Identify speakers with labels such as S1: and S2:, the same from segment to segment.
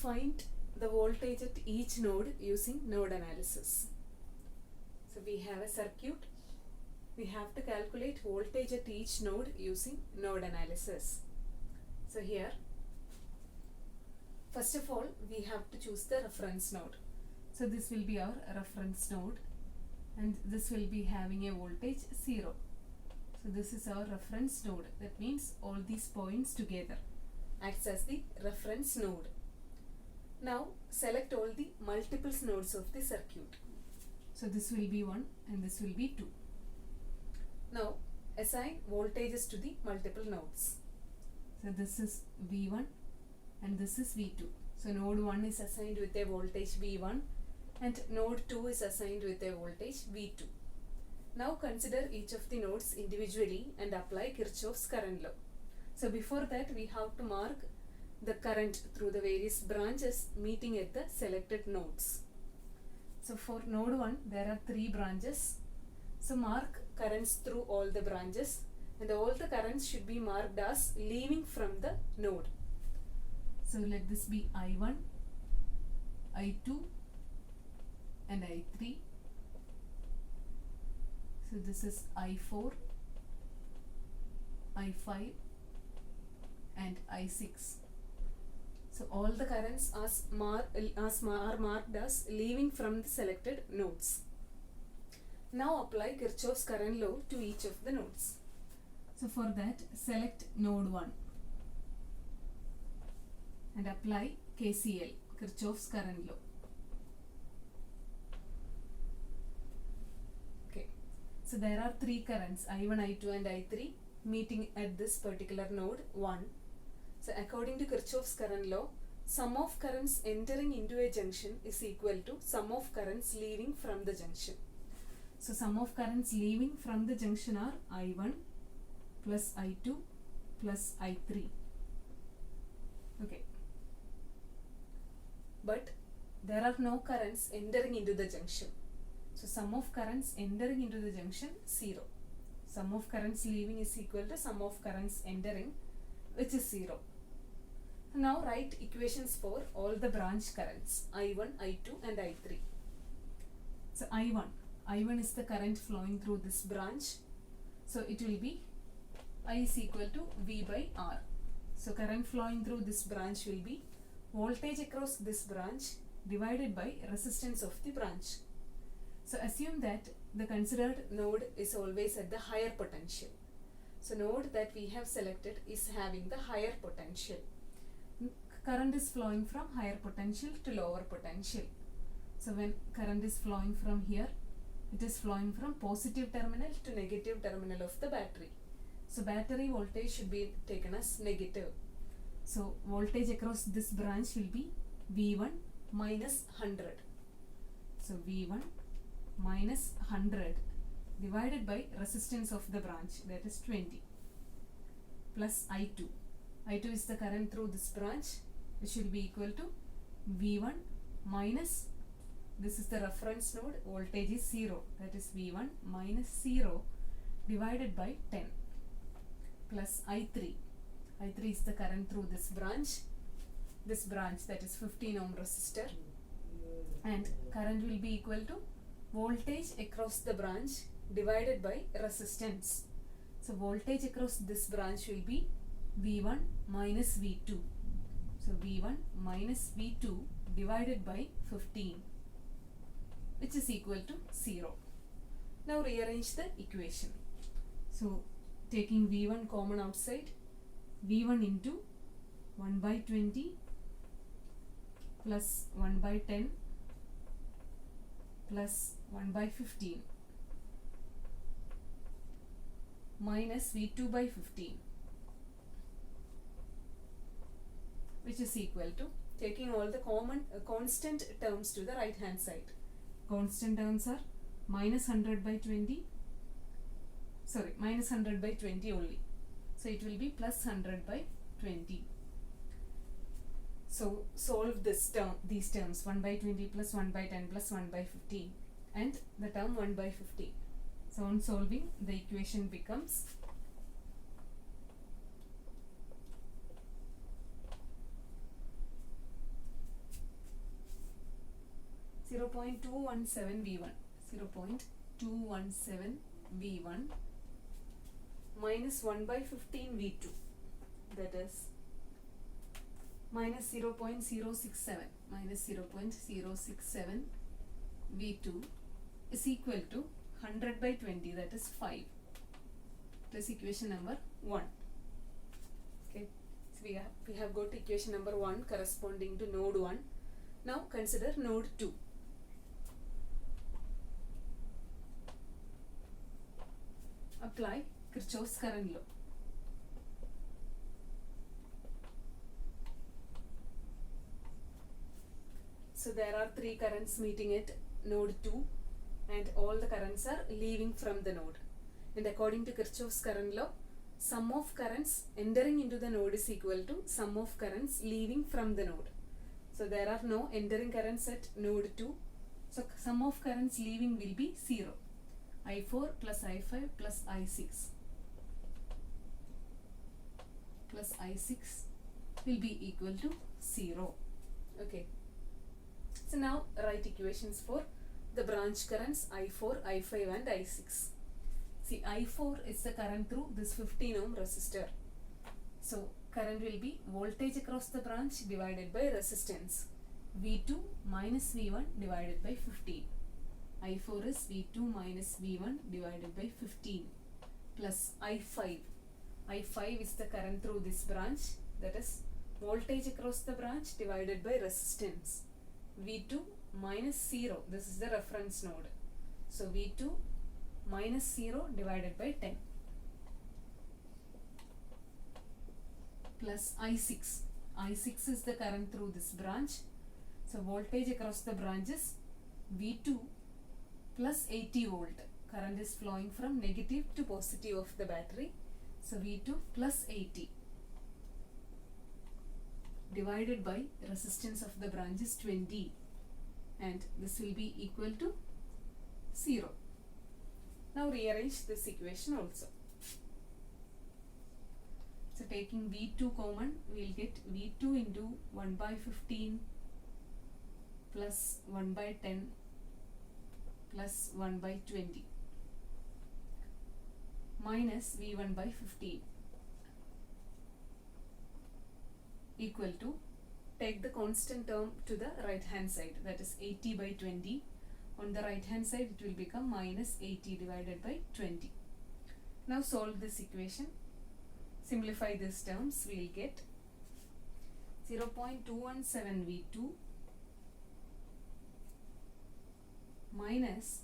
S1: find the voltage at each node using node analysis. So we have a circuit. We have to calculate voltage at each node using node analysis. So here, first of all, we have to choose the reference node. So this will be our reference node, and this will be having a voltage 0. So this is our reference node. That means all these points together acts as the reference node. Now select all the multiples nodes of the circuit. So this will be 1 and this will be 2. Now assign voltages to the multiple nodes. So this is V1 and this is V2. So node 1 is assigned with a voltage V1 and node 2 is assigned with a voltage V2. Now consider each of the nodes individually and apply Kirchhoff's current law. So before that, we have to mark the current through the various branches meeting at the selected nodes. So for node 1, there are 3 branches. So mark currents through all the branches, and all the currents should be marked as leaving from the node. So let this be I1, I2 and I3. So this is I4, I5 and I6. So all the currents are marked as leaving from the selected nodes. Now apply Kirchhoff's current law to each of the nodes. So for that, select node 1 and apply KCL, Kirchhoff's current law. So there are 3 currents, I1, I2 and I3 meeting at this particular node 1. So according to Kirchhoff's current law, sum of currents entering into a junction is equal to sum of currents leaving from the junction. So sum of currents leaving from the junction are I1 plus I2 plus I3. Okay. But there are no currents entering into the junction. So sum of currents entering into the junction 0. Sum of currents leaving is equal to sum of currents entering, which is 0. Now write equations for all the branch currents I1, I2 and I3. So I1 is the current flowing through this branch. So it will be I is equal to V by R. So current flowing through this branch will be voltage across this branch divided by resistance of the branch. So assume that the considered node is always at the higher potential. So node that we have selected is having the higher potential. Current is flowing from higher potential to lower potential. So when current is flowing from here, it is flowing from positive terminal to negative terminal of the battery. So battery voltage should be taken as negative. So voltage across this branch will be V1 minus 100. So V1 minus 100 divided by resistance of the branch, that is 20, plus I2. I2 is the current through this branch, which should be equal to V1 minus, this is the reference node, voltage is 0, that is V1 minus 0 divided by 10, plus I3. I3 is the current through this branch that is 15 ohm resistor, and current will be equal to voltage across the branch divided by resistance. So voltage across this branch will be V1 minus V2. So V1 minus V2 divided by 15, which is equal to 0. Now rearrange the equation. So taking V1 common outside, V1 into 1 by 20 plus 1 by 10 plus 1 by 15 minus V2 by 15, which is equal to, taking all the constant terms to the right hand side. Constant terms are minus 100 by 20, minus 100 by 20 only. So it will be plus 100 by 20. So solve these terms, 1 by 20 plus 1 by 10 plus 1 by 15 and the term 1 by 15. So on solving, the equation becomes 0.217 V1, 0.217 V1 minus 1 by 15 V2, that is minus 0.067, minus 0.067 V2 is equal to 100 by 20, that is 5, plus equation number 1. Okay, so we have got equation number 1 corresponding to node 1. Now consider node 2. Apply Kirchhoff's current law. So there are 3 currents meeting at node 2 and all the currents are leaving from the node. And according to Kirchhoff's current law, sum of currents entering into the node is equal to sum of currents leaving from the node. So there are no entering currents at node 2. So sum of currents leaving will be 0. I4 plus I5 plus I6 plus I6 will be equal to 0. Okay. So now write equations for the branch currents I4, I5 and I6. See, I4 is the current through this 15 ohm resistor. So current will be voltage across the branch divided by resistance. V2 minus V1 divided by 15. I4 is V2 minus V1 divided by 15 plus I5. I5 is the current through this branch, that is voltage across the branch divided by resistance. V2 minus 0, this is the reference node. So V2 minus 0 divided by 10 plus I6. I6 is the current through this branch. So voltage across the branch is V2 plus 80 volt. Current is flowing from negative to positive of the battery. So V2 plus 80 divided by resistance of the branch is 20, and this will be equal to 0. Now rearrange this equation also. So taking V2 common, we will get V2 into 1 by 15 plus 1 by 10 plus 1 by 20 minus V1 by 15 equal to, take the constant term to the right hand side, that is 80 by 20. On the right hand side it will become minus 80 divided by 20. Now solve this equation. Simplify these terms. We will get 0.217 V2 minus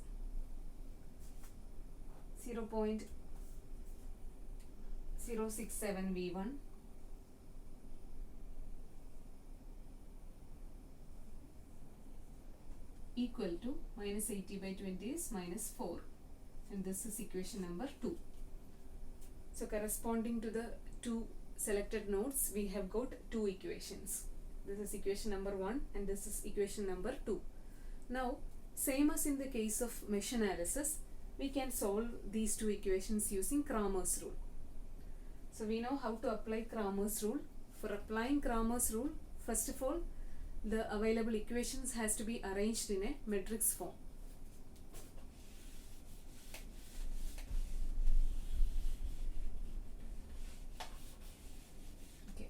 S1: 0.067 V1 equal to minus 80 by 20 is minus 4, and this is equation number 2. So corresponding to the two selected nodes, we have got two equations. This is equation number 1 and this is equation number 2. Now same as in the case of mesh analysis, we can solve these two equations using Cramer's rule. So we know how to apply Cramer's rule. For applying Cramer's rule, first of all, the available equations has to be arranged in a matrix form. Okay,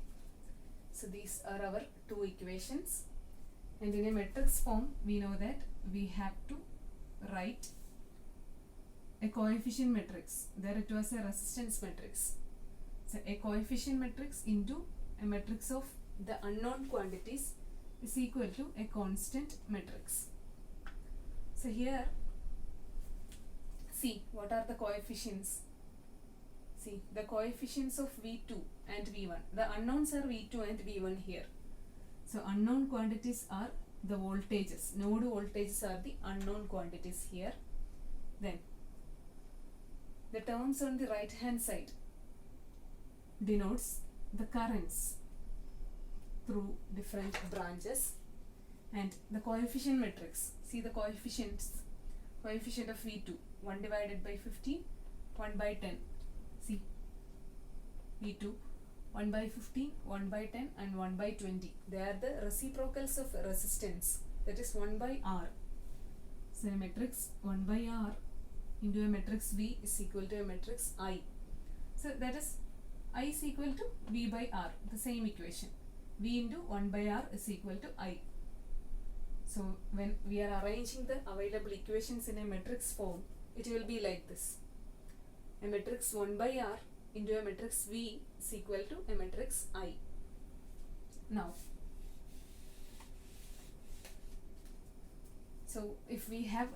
S1: so these are our two equations, and in a matrix form we know that we have to write a coefficient matrix. There it was a resistance matrix. So a coefficient matrix into a matrix of the unknown quantities is equal to a constant matrix. So here, see what are the coefficients. See the coefficients of V2 and V1. The unknowns are V2 and V1 here. So unknown quantities are the voltages. Node voltages are the unknown quantities here. Then the terms on the right hand side denotes the currents through different branches, and the coefficient matrix, see the coefficients, coefficient of V2, 1 divided by 15, 1 by 10, see V2, 1 by 15, 1 by 10 and 1 by 20. They are the reciprocals of resistance, that is 1 by R. So a matrix 1 by R into a matrix V is equal to a matrix I. So that is I is equal to V by R, the same equation. V into 1 by R is equal to I. So when we are arranging the available equations in a matrix form, it will be like this. A matrix 1 by R into a matrix V is equal to a matrix I. Now, so if we have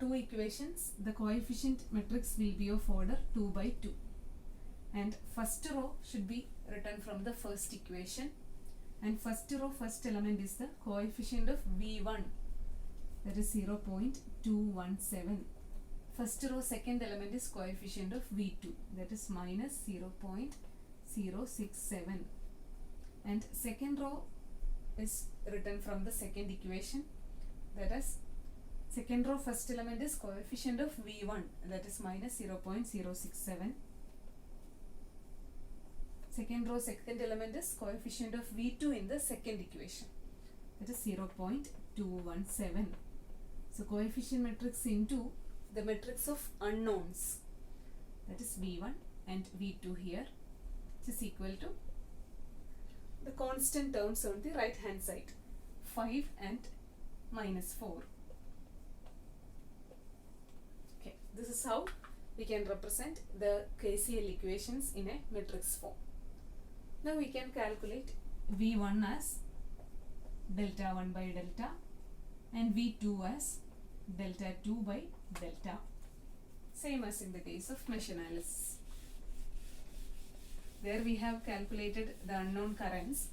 S1: two equations, the coefficient matrix will be of order 2 by 2. And first row should be written from the first equation. And first row, first element is the coefficient of V1, that is 0.217. First row, second element is coefficient of V2, that is minus 0.067. And second row is written from the second equation, that is second row, first element is coefficient of V1, that is minus 0.067. Second row, second element is coefficient of V2 in the second equation, that is 0.217. So coefficient matrix into the matrix of unknowns, that is V1 and V2 here, which is equal to the constant terms on the right hand side, 5 and minus 4. Okay, this is how we can represent the KCL equations in a matrix form. Now we can calculate V1 as delta 1 by delta and V2 as delta 2 by delta, same as in the case of mesh analysis. There we have calculated the unknown currents.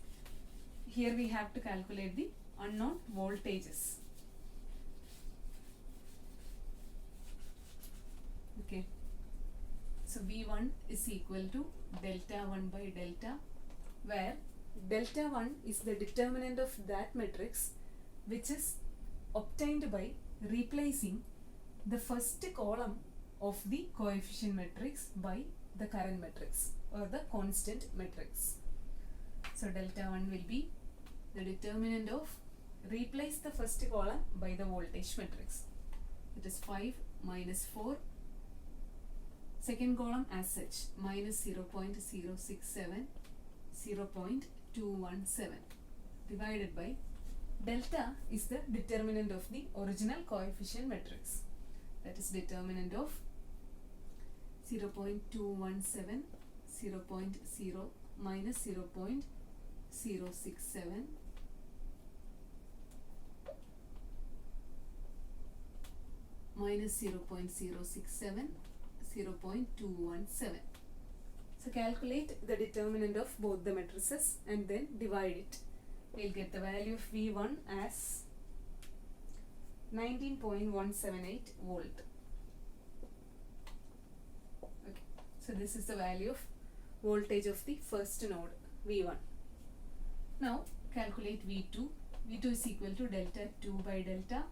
S1: Here we have to calculate the unknown voltages. Okay, so V1 is equal to delta 1 by delta, where delta 1 is the determinant of that matrix, which is obtained by replacing the first column of the coefficient matrix by the current matrix or the constant matrix. So delta 1 will be the determinant of replace the first column by the voltage matrix. It is 5 minus 4. Second column as such, minus 0.067, 0.217 divided by delta is the determinant of the original coefficient matrix, that is determinant of 0.217, 0.0 minus 0.067 minus 0.067, 0.217. So calculate the determinant of both the matrices and then divide it. We'll get the value of V1 as 19.178 volt. Okay, so this is the value of voltage of the first node V1. Now calculate V2. V2 is equal to delta 2 by delta,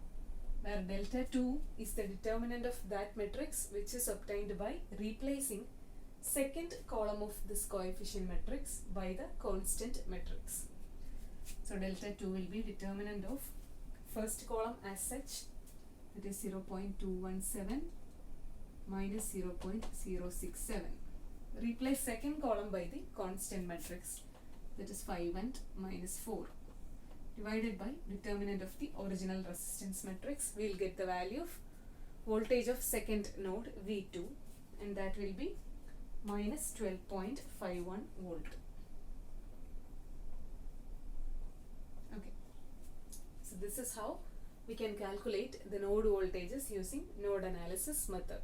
S1: where delta 2 is the determinant of that matrix, which is obtained by replacing second column of this coefficient matrix by the constant matrix. So delta 2 will be determinant of first column as such, that is 0.217 minus 0.067. Replace second column by the constant matrix, that is 5 and minus 4, divided by determinant of the original resistance matrix. We will get the value of voltage of second node V2, and that will be minus 12.51 volt. Okay, so this is how we can calculate the node voltages using node analysis method.